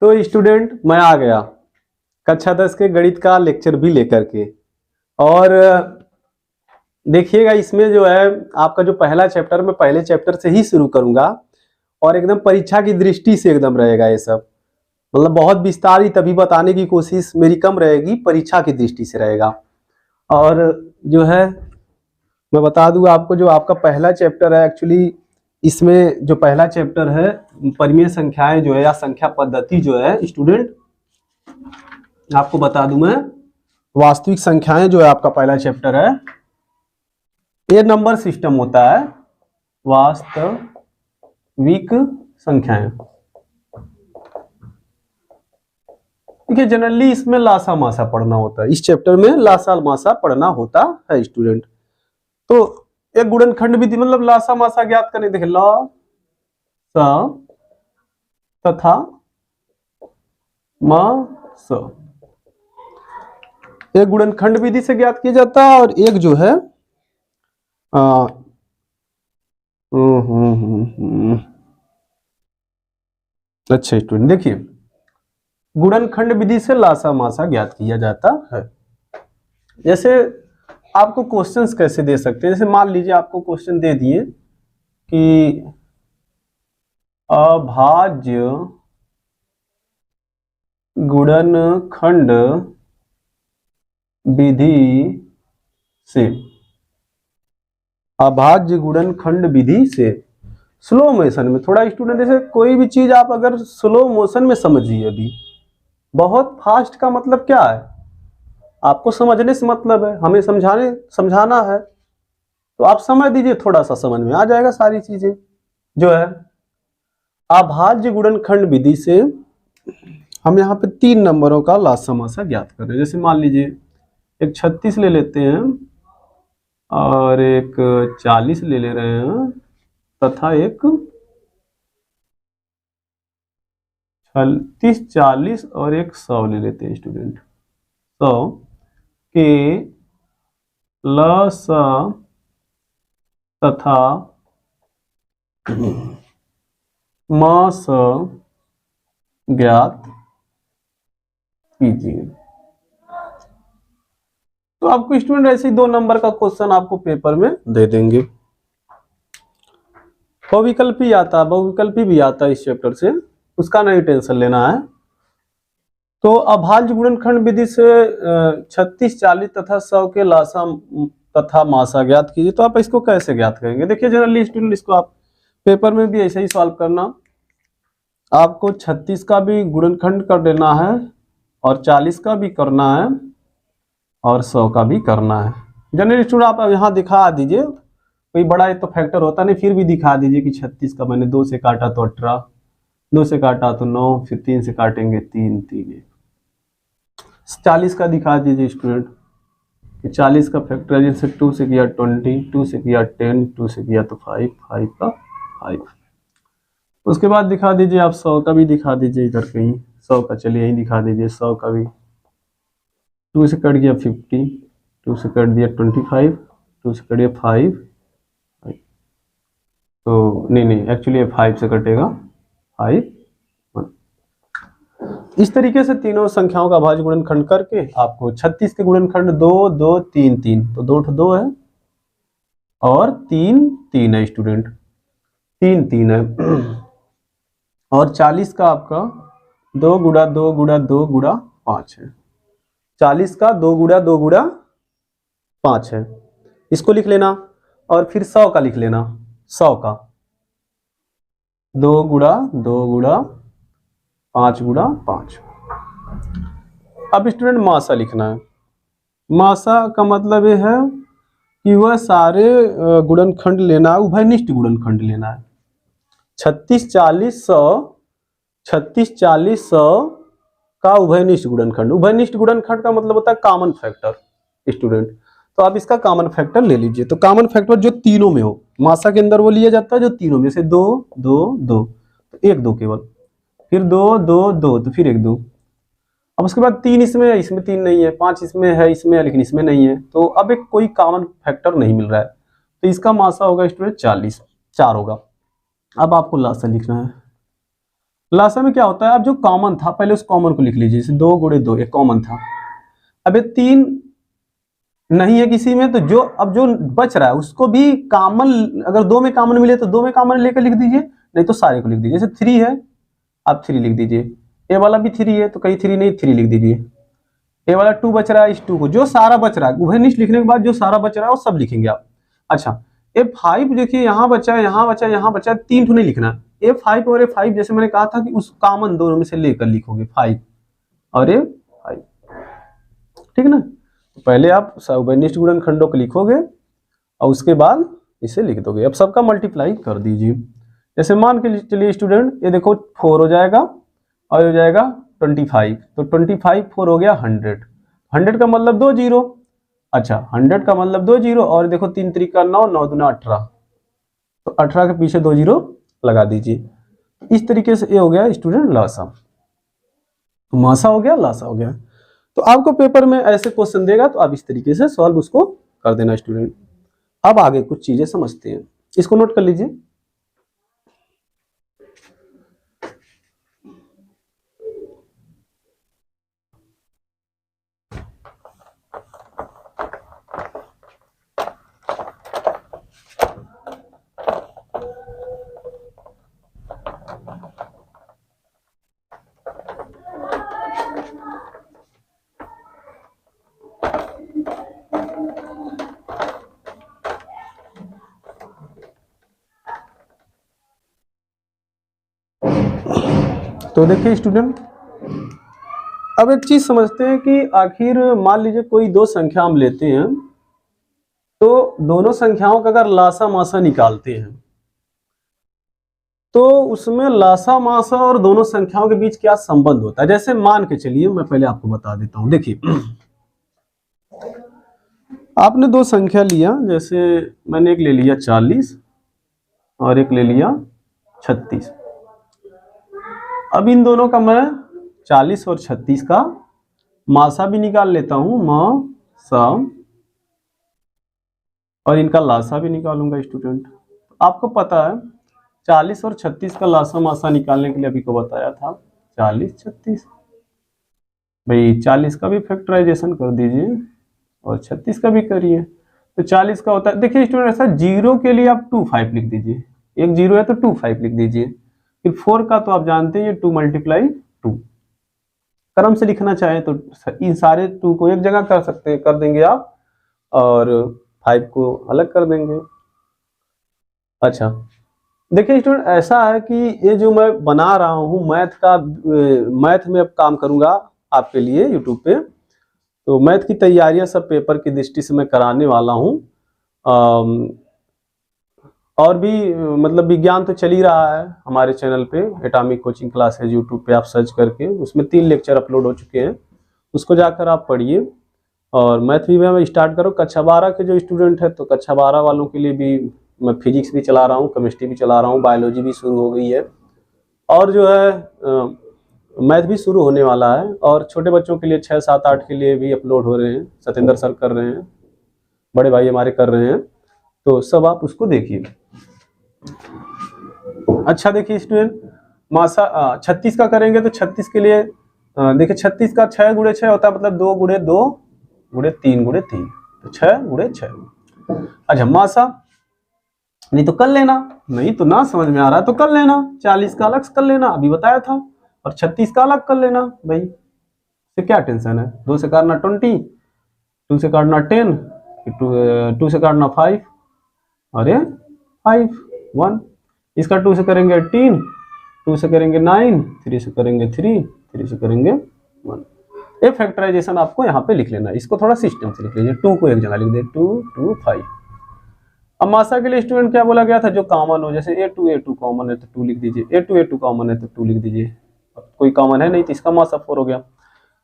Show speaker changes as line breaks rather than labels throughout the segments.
तो स्टूडेंट मैं आ गया कक्षा 10 के गणित का लेक्चर भी लेकर के। और देखिएगा इसमें जो है आपका जो पहला चैप्टर मैं पहले चैप्टर से ही शुरू करूंगा और एकदम परीक्षा की दृष्टि से एकदम रहेगा ये सब, मतलब बहुत विस्तारित अभी बताने की कोशिश मेरी कम रहेगी, परीक्षा की दृष्टि से रहेगा। और जो है मैं बता दूं आपको, जो आपका पहला चैप्टर है एक्चुअली इसमें जो पहला चैप्टर है परिमेय संख्याएं जो है या संख्या पद्धति जो है स्टूडेंट, आपको बता दूं मैं वास्तविक संख्याएं जो है आपका पहला चैप्टर है। ये नंबर सिस्टम होता है, वास्तविक संख्याएं। देखिए जनरली इसमें लासा मासा पढ़ना होता है, इस चैप्टर में लासा मासा पढ़ना होता है स्टूडेंट। तो एक गुणनखंड विधि मतलब लासा मासा ज्ञात करने, देखिए ला सा तथा मा सा एक गुणनखंड विधि से ज्ञात किया जाता है और एक जो है अच्छा स्टूडेंट देखिए गुणनखंड विधि से लासा मासा ज्ञात किया जाता है। जैसे आपको क्वेश्चंस कैसे दे सकते हैं, जैसे मान लीजिए आपको क्वेश्चन दे दिए कि अभाज्य गुणनखंड विधि से, अभाज्य गुणनखंड विधि से स्लो मोशन में, थोड़ा स्टूडेंट जैसे कोई भी चीज आप अगर स्लो मोशन में समझिए, अभी बहुत फास्ट का मतलब क्या है, आपको समझने से मतलब है, हमें समझाना है, तो आप समझ दीजिए, थोड़ा सा समझ में आ जाएगा सारी चीजें। जो है अभाज्य गुणनखंड विधि से हम यहाँ पे 3 नंबरों का लासा मासा ज्ञात कर रहे हैं। जैसे मान लीजिए एक 36 ले लेते हैं और एक 40 ले रहे हैं तथा एक 36, 40 और एक 100 ले लेते हैं स्टूडेंट। 100 के लासा तथा मासा ज्ञात कीजिए। तो आपको स्टूडेंट ऐसे ही 2 नंबर का क्वेश्चन आपको पेपर में दे देंगे। बहुविकल्पी आता है, बहुविकल्पी भी आता है इस चैप्टर से, उसका नहीं टेंशन लेना है। तो अभाज्य गुणनखंड विधि से 36, 40 तथा 100 के लासा तथा मासा ज्ञात कीजिए। तो आप इसको कैसे ज्ञात करेंगे, देखिए जनरली स्टूडेंट इसको आप पेपर में भी ऐसे ही सॉल्व करना। आपको 36 का भी गुणनखंड कर देना है और 40 का भी करना है और 100 का भी करना है। जनरली स्टूडेंट आप यहाँ दिखा दीजिए, कोई बड़ा एक तो फैक्टर होता नहीं, फिर भी दिखा दीजिए कि 36 का मैंने 2 से काटा तो 18, 2 से काटा तो 9, फिर 3 से काटेंगे 3, 3 1। 40 का दिखा दीजिए स्टूडेंट कि 40 का फैक्टर जैसे 2 से किया 20, 2 से किया 10, 2 से किया तो 5, 5 का 5। उसके बाद दिखा दीजिए आप 100 का भी दिखा दीजिए, इधर कहीं 100 का चलिए यही दिखा दीजिए। 100 का भी 2 से कट गया 50, 2 से कट दिया 25, 2 से कट गया 5, तो नहीं एक्चुअली 5 से कटेगा 5, 1। इस तरीके से तीनों संख्याओं का अभाज्य गुणनखंड करके आपको 36 के गुणनखंड 2, 2, 3, 3, तो 2 2 है और 3 3 है स्टूडेंट, 3 3 है। और 40 का आपका 2 गुणा 2 गुणा 2 गुणा 5 है। 40 का 2 गुणा 2 गुणा 5 है, इसको लिख लेना। और फिर 100 का लिख लेना, 100 का 2 गुणा 2 गुणा 5 गुणा 5। अब स्टूडेंट मासा लिखना है। मासा का मतलब ये है कि वह सारे गुणनखंड लेना है, उभयनिष्ठ गुणनखंड लेना है। 36 40 100, 36 40 100 का उभयनिष्ठ गुणनखंड। उभयनिष्ठ गुणनखंड का मतलब होता है कॉमन फैक्टर स्टूडेंट, तो आप इसका कॉमन फैक्टर ले लीजिए। तो कॉमन फैक्टर जो तीनों में हो, मासा के अंदर वो लिया जाता है जो तीनों में, जैसे 2 2 2 तो 1 2 केवल, फिर 2 2 2 तो फिर 1 2। अब उसके बाद 3 इसमें है, इसमें 3 नहीं है, 5 इसमें है, इसमें है लेकिन इसमें नहीं है, तो अब एक कोई कॉमन फैक्टर नहीं मिल रहा है, तो इसका मासा होगा स्टूडेंट 40, 4 होगा। अब आपको लासा लिखना है। लासा में क्या होता है, अब जो कॉमन था पहले उस कॉमन को लिख लीजिए, जैसे 2 गुणे 2 एक कॉमन था, अब ये 3 नहीं है किसी में, तो जो अब जो बच रहा है उसको भी कॉमन, अगर 2 में कॉमन मिले तो 2 में कॉमन लेकर लिख दीजिए, नहीं तो सारे को लिख दीजिए। जैसे 3 है, आप 3 लिख दीजिए, ये वाला भी 3 है तो कहीं 3 नहीं 3 लिख दीजिए, ये वाला 2 बच रहा है, इस 2 को जो सारा बच रहा है उभयनिष्ठ लिखने के बाद जो सारा बच रहा है वो सब लिखेंगे आप। अच्छा ये 5 देखिए यहाँ बचा है, यहाँ बचा है, यहाँ बचा है, 3 नहीं लिखना, ये 5 और ये 5 जैसे मैंने कहा था कि उस कॉमन दोनों में से लेकर लिखोगे 5 और ये 5, ठीक है ना। पहले आप उभयनिष्ठ गुणनखंडों को लिखोगे और उसके बाद इसे लिख दोगे। अब सबका मल्टीप्लाई कर दीजिए। जैसे मान के चलिए स्टूडेंट, ये देखो 4 हो जाएगा और हो जाएगा 25, तो 25 4 हो गया 100, 100 का मतलब 2 जीरो। अच्छा 100 का मतलब 2 जीरो, और देखो 3 त्रिका 9, 9 दूना 18, तो 18 के पीछे 2 जीरो लगा दीजिए। इस तरीके से ये हो गया स्टूडेंट लासा, मासा हो गया, लासा हो गया। तो आपको पेपर में ऐसे क्वेश्चन देगा तो आप इस तरीके से सॉल्व उसको कर देना स्टूडेंट। अब आगे कुछ चीजें समझते हैं, इसको नोट कर लीजिए। तो देखिए स्टूडेंट, अब एक चीज समझते हैं कि आखिर मान लीजिए कोई दो संख्या हम लेते हैं, तो दोनों संख्याओं का अगर लासा मासा निकालते हैं तो उसमें लासा मासा और दोनों संख्याओं के बीच क्या संबंध होता है। जैसे मान के चलिए, मैं पहले आपको बता देता हूं। देखिए आपने दो संख्या लिया, जैसे मैंने एक ले लिया 40 और एक ले लिया 36। अब इन दोनों का मैं 40 और 36 का मासा भी निकाल लेता हूं, मासा, और इनका लासा भी निकालूंगा स्टूडेंट। आपको पता है 40 और 36 का लासा मासा निकालने के लिए अभी को बताया था 40 36, भाई 40 का भी फैक्टराइजेशन कर दीजिए और 36 का भी करिए। तो 40 का होता है, देखिए स्टूडेंट ऐसा, जीरो के लिए आप 25 लिख दीजिए, एक जीरो है तो 25 लिख दीजिए। फिर 4 का तो आप जानते हैं ये 2 × 2, क्रम से लिखना चाहे तो इन सारे 2 को एक जगह कर सकते हैं, कर देंगे आप, और 5 को अलग कर देंगे। अच्छा देखिए स्टूडेंट, ऐसा है कि ये जो मैं बना रहा हूँ मैथ में अब काम करूंगा आपके लिए यूट्यूब पे, तो मैथ की तैयारियां सब पेपर की दृष्टि से मैं कराने वाला हूँ। और भी मतलब विज्ञान तो चल ही रहा है हमारे चैनल पे, एटॉमिक कोचिंग क्लासेज यूट्यूब पे आप सर्च करके, उसमें 3 लेक्चर अपलोड हो चुके हैं, उसको जाकर आप पढ़िए। और मैथ भी मैं स्टार्ट करो, कक्षा 12 के जो स्टूडेंट है तो कक्षा 12 वालों के लिए भी मैं फिजिक्स भी चला रहा हूँ, केमिस्ट्री भी चला रहा हूँ, बायोलॉजी भी शुरू हो गई है, और जो है मैथ भी शुरू होने वाला है। और छोटे बच्चों के लिए 6 7 8 के लिए भी अपलोड हो रहे हैं, सत्येंद्र सर कर रहे हैं, बड़े भाई हमारे कर रहे हैं, तो सब आप उसको देखिए। अच्छा देखिए स्टूडेंट, मासा 36 का करेंगे तो 36 के लिए देखिए 36 का 6 × 6 होता है, मतलब 2 × 2 × 3 × 3, तो 6 × 6। अच्छा मासा नहीं तो कर लेना, नहीं तो ना समझ में आ रहा है तो कर लेना, 40 का अलग कर लेना अभी बताया था, और 36 का अलग कर लेना भाई, से क्या टेंशन है। 2 से काटना 20, 2 से काटना 10, 2 से काटना 5, अरे 5 1, इसका 2 से करेंगे 18, 2 से करेंगे 9, 3 से करेंगे 3, 3 से करेंगे 1। ये फैक्टराइजेशन आपको यहाँ पे लिख लेना, इसको थोड़ा सिस्टम से लिख लीजिए, 2 को एक जगह लिख दे, 2 2 5। अब मासा के लिए स्टूडेंट क्या बोला गया था, जो कॉमन हो, जैसे A2 कॉमन है तो 2 लिख दीजिए, A2 कॉमन है तो 2 लिख दीजिए, कोई कॉमन है नहीं तो इसका मासा 4 हो गया।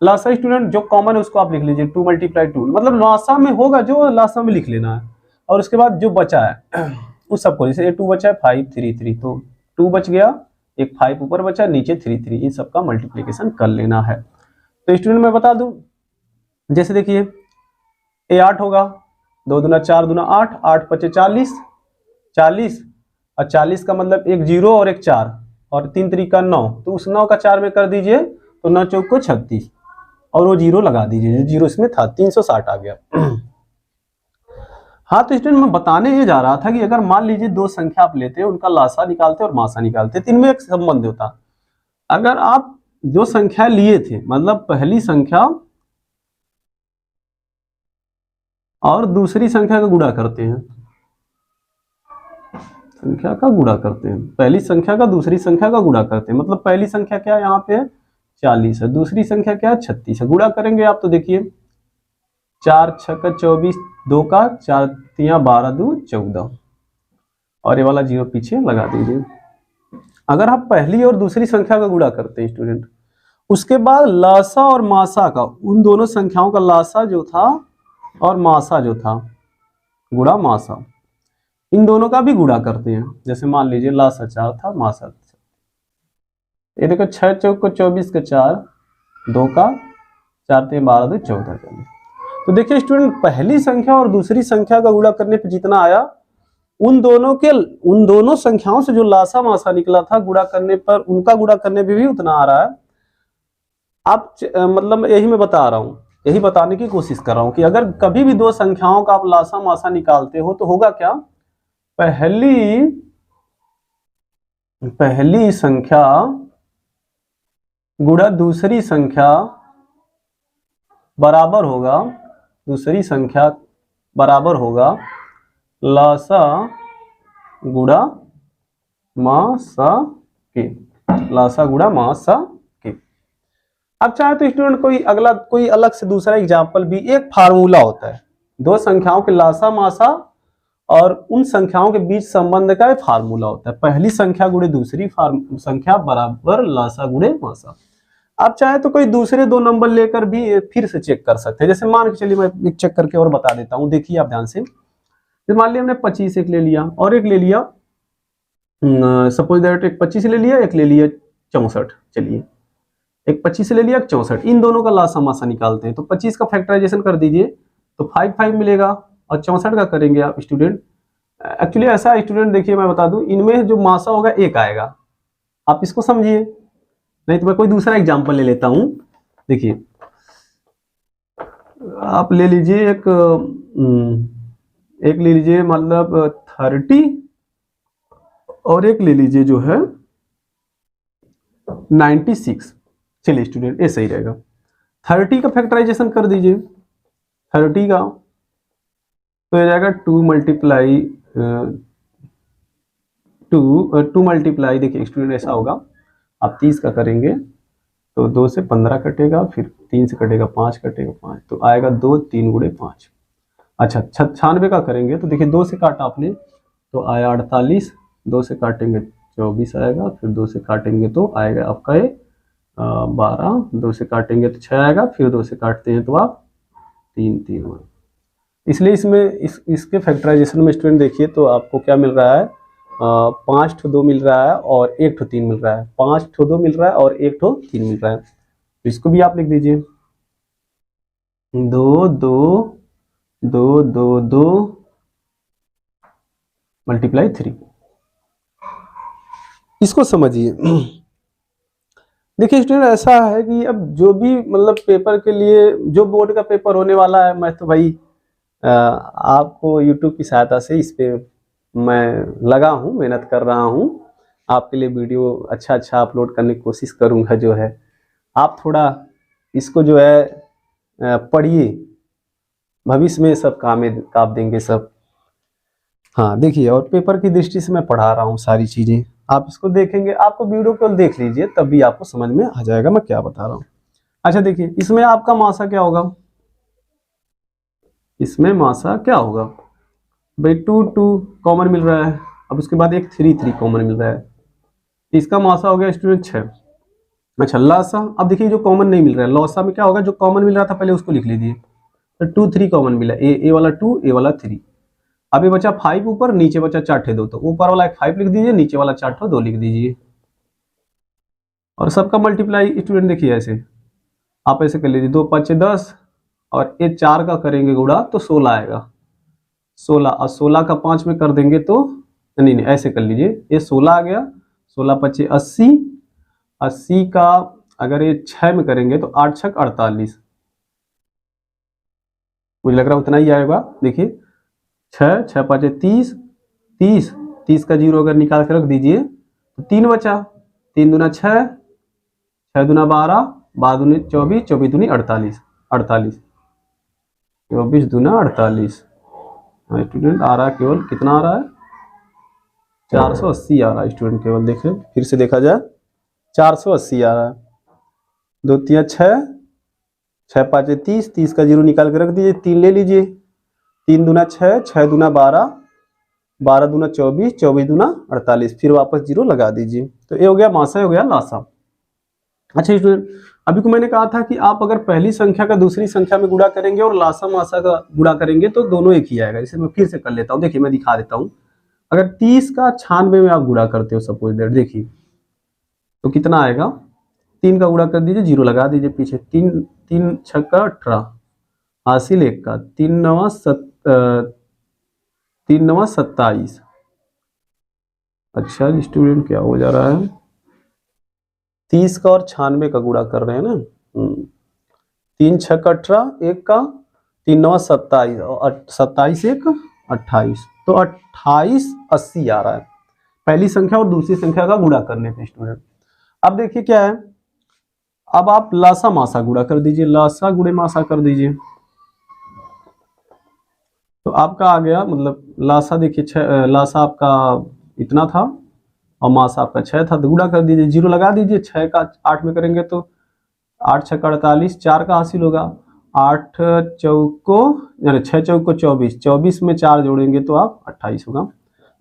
लासा स्टूडेंट जो कॉमन है उसको आप लिख लीजिए, 2 × 2, मतलब लासा में होगा जो लासा में लिख लेना है, और उसके बाद जो बचा है उस सबको, जैसे A2 बचा है 5 3 3, तो 2 बच गया, एक 5 ऊपर बचा, नीचे 3 3, इन सबका मल्टीप्लीकेशन कर लेना है। तो स्टूडेंट मैं बता दूं, जैसे देखिए A8 होगा, 2 दूना 4 दूना 8, 8 × 5 = 40, 40, और 40 का मतलब एक 0 और एक 4, और 3 तरीका 9, तो उस 9 का 4 में कर दीजिए तो 9 चौक को 36 और वो 0 लगा दीजिए, 0 इसमें था, 360 आ गया। हाँ तो स्टूडेंट मैं बताने ये जा रहा था कि अगर मान लीजिए दो संख्या आप लेते हैं, उनका लासा निकालते और मासा निकालते, तो इनमें एक संबंध होता। अगर आप जो संख्या लिए थे, मतलब पहली संख्या और दूसरी संख्या का गुणा करते हैं, संख्या का गुणा करते हैं, पहली संख्या का दूसरी संख्या का गुणा करते हैं, मतलब पहली संख्या क्या है यहाँ पे 40 है, दूसरी संख्या क्या है 36 है, गुणा करेंगे आप तो देखिए 4 छक्का 24, 2 का 4 तिया 12 2 14 और ये वाला 0 पीछे लगा दीजिए। अगर आप पहली और दूसरी संख्या का गुणा करते हैं स्टूडेंट, उसके बाद लासा और मासा का, उन दोनों संख्याओं का लासा जो था और मासा जो था, गुणा मासा, इन दोनों का भी गुणा करते हैं। जैसे मान लीजिए लासा 4 था, मासा, ये देखो 6 चौक को 24 के 4, 2 का 4 3 12 2 14। तो देखिए स्टूडेंट, पहली संख्या और दूसरी संख्या का गुणा करने पे जितना आया, उन दोनों संख्याओं से जो लासा मासा निकला था, गुणा करने पर, उनका गुणा करने पे भी उतना आ रहा है। आप मतलब यही मैं बता रहा हूं, यही बताने की कोशिश कर रहा हूं कि अगर कभी भी दो संख्याओं का आप लासा मासा निकालते हो तो होगा क्या, पहली संख्या गुणा दूसरी संख्या बराबर होगा, दूसरी संख्या बराबर होगा लासा गुणा मासा के, लासा गुणा मासा के। अब चाहे तो स्टूडेंट कोई अलग से दूसरा एग्जाम्पल भी, एक फार्मूला होता है दो संख्याओं के लासा मासा और उन संख्याओं के बीच संबंध का फार्मूला होता है, पहली संख्या गुणे दूसरी संख्या बराबर लासा गुणे मासा। आप चाहे तो कोई दूसरे दो नंबर लेकर भी फिर से चेक कर सकते हैं। जैसे मान के चलिए, मैं एक चेक करके और बता देता हूं, देखिए आप ध्यान से। मान लिया हमने 25 एक ले लिया और एक ले लिया, सपोज दैट एक 25 ले लिया, एक ले लिया 64, चलिए एक 25 ले लिया, एक 64, इन दोनों का लासा मासा निकालते हैं। तो 25 का फैक्टराइजेशन कर दीजिए तो 5 मिलेगा और 64 का करेंगे आप स्टूडेंट। एक्चुअली ऐसा स्टूडेंट, देखिए मैं बता दूं, इनमें जो मासा होगा एक आएगा, आप इसको समझिए। नहीं तो मैं कोई दूसरा एग्जांपल ले लेता हूं। देखिए आप ले लीजिए एक ले लीजिए मतलब 30 और एक ले लीजिए जो है 96। चलिए स्टूडेंट ये सही रहेगा। 30 का फैक्टराइजेशन कर दीजिए, 30 का तो हो जाएगा 2 मल्टीप्लाई, देखिए स्टूडेंट ऐसा होगा, आप 30 का करेंगे तो 2 से 15 कटेगा, फिर 3 से कटेगा 5, कटेगा 5, तो आएगा 2 3 गुणे 5। अच्छा 96 का करेंगे तो देखिए 2 से काटा आपने तो आया 48, 2 से काटेंगे 24 आएगा, फिर 2 से काटेंगे तो आएगा आपका ये 12, 2 से काटेंगे तो 6 आएगा, फिर 2 से काटते हैं तो आप 3 3। इसलिए इसमें इसके फैक्टराइजेशन में स्टूडेंट देखिए तो आपको क्या मिल रहा है, 5 ठो 2 मिल रहा है और 1 ठो 3 मिल रहा है, 5 ठो 2 मिल रहा है और 1 ठो 3 मिल रहा है। तो इसको भी आप लिख दीजिए 2 2 2 2 2 मल्टीप्लाई 3। इसको समझिए। देखिए स्टूडेंट ऐसा है कि अब जो भी मतलब पेपर के लिए, जो बोर्ड का पेपर होने वाला है, मैं तो भाई आपको YouTube की सहायता से इस पे मैं लगा हूँ, मेहनत कर रहा हूँ, आपके लिए वीडियो अच्छा अपलोड करने की कोशिश करूँगा। जो है आप थोड़ा इसको जो है पढ़िए, भविष्य में सब काम देंगे सब। हाँ देखिए, और पेपर की दृष्टि से मैं पढ़ा रहा हूँ सारी चीज़ें, आप इसको देखेंगे, आपको वीडियो को देख लीजिए तब भी आपको समझ में आ जाएगा मैं क्या बता रहा हूँ। अच्छा देखिए, इसमें आपका मासा क्या होगा, इसमें मासा क्या होगा भाई, 2 2 कॉमन मिल रहा है, अब उसके बाद एक 3 3 कॉमन मिल रहा है, इसका मासा हो गया स्टूडेंट 6। अच्छा लासा, अब देखिए जो कॉमन नहीं मिल रहा है, लौसा में क्या होगा, जो कॉमन मिल रहा था पहले उसको लिख लीजिए, तो 2 3 कॉमन मिला, ए वाला 2, ए वाला 3, अब ये बचा 5 ऊपर, नीचे बचा 4 ठे 2, तो ऊपर वाला एक 5 लिख दीजिए, नीचे वाला 4 ठे 2 लिख दीजिए और सबका मल्टीप्लाई स्टूडेंट देखिए ऐसे आप ऐसे कर लीजिए, 2 5 10 और ये 4 का करेंगे गुणा तो 16 आएगा, 16 और 16 का 5 में कर देंगे तो नहीं ऐसे कर लीजिए, ये 16 आ गया, 16 पचे 80, 80 का अगर ये 6 में करेंगे तो 8 छक 48, मुझे लग रहा है उतना ही आएगा। देखिए 6 6 पाँचे 30, 30 30 का 0 अगर निकाल के रख दीजिए तो 3 बचा, 3 दूना 6, 6 दूना 12, 12 दूनी 24, 24 दूनी 48, 48 24 दूना 48। स्टूडेंट आ रहा है केवल कितना आ रहा है, 480 आ रहा है स्टूडेंट केवल। देखें फिर से देखा जाए 480 आ रहा है। 2 3 6, 6 पाँचे 30, 30 का 0 निकाल के रख दीजिए, 3 ले लीजिए, 3 दूना 6, 6 दूना 12, 12 दूना 24, 24 दूना 48, फिर वापस 0 लगा दीजिए। तो ये हो गया मासा, हो गया लासा। अच्छा स्टूडेंट, अभी को मैंने कहा था कि आप अगर पहली संख्या का दूसरी संख्या में गुणा करेंगे और लासा मासा का गुणा करेंगे तो दोनों एक ही आएगा। इसे मैं फिर से कर लेता हूँ, देखिए मैं दिखा देता हूँ। अगर 30 का 96 में आप गुणा करते हो सपोज दैट, देखिए तो कितना आएगा, 3 का गुणा कर दीजिए, 0 लगा दीजिए पीछे, 3 3 छक्का 18, हासिल 1 का 3 9 27। अच्छा स्टूडेंट क्या हो जा रहा है, 30 का और 96 का गुणा कर रहे हैं ना। 3 छक्का 18, 1 का 3 9 27 और 27 1 28, तो 28 80 आ रहा है पहली संख्या और दूसरी संख्या का गुणा करने पे स्टूडेंट। अब देखिए क्या है, अब आप लासा मासा गुणा कर दीजिए, लासा गुणे मासा कर दीजिए तो आपका आ गया, मतलब लासा देखिए लासा आपका इतना था और मासा आपका 6 था, तो गुणा कर दीजिए, 0 लगा दीजिए। 6 का 8 में करेंगे तो 8 छक्का 48, 4 का हासिल होगा, 8 चौको यानी 6 चौको 24, 24 में 4 जोड़ेंगे तो आप 28 होगा।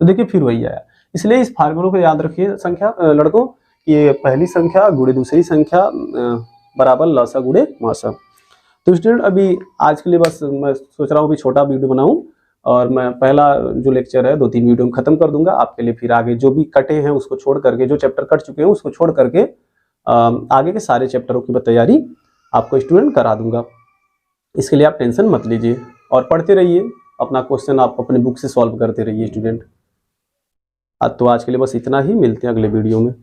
तो देखिए फिर वही आया। इसलिए इस फार्मूले को याद रखिए संख्या लड़कों कि ये पहली संख्या गुणे दूसरी संख्या बराबर लासा गुणे मासा। तो स्टूडेंट अभी आज के लिए बस मैं सोच रहा हूँ कि छोटा वीडियो बनाऊं और मैं पहला जो लेक्चर है 2-3 वीडियो में खत्म कर दूंगा आपके लिए, फिर आगे जो भी कटे हैं उसको छोड़ करके, जो चैप्टर कट चुके हैं उसको छोड़ करके आगे के सारे चैप्टरों की तैयारी आपको स्टूडेंट करा दूंगा। इसके लिए आप टेंशन मत लीजिए और पढ़ते रहिए, अपना क्वेश्चन आप अपनी बुक से सॉल्व करते रहिए स्टूडेंट। तो आज के लिए बस इतना ही, मिलते हैं अगले वीडियो में।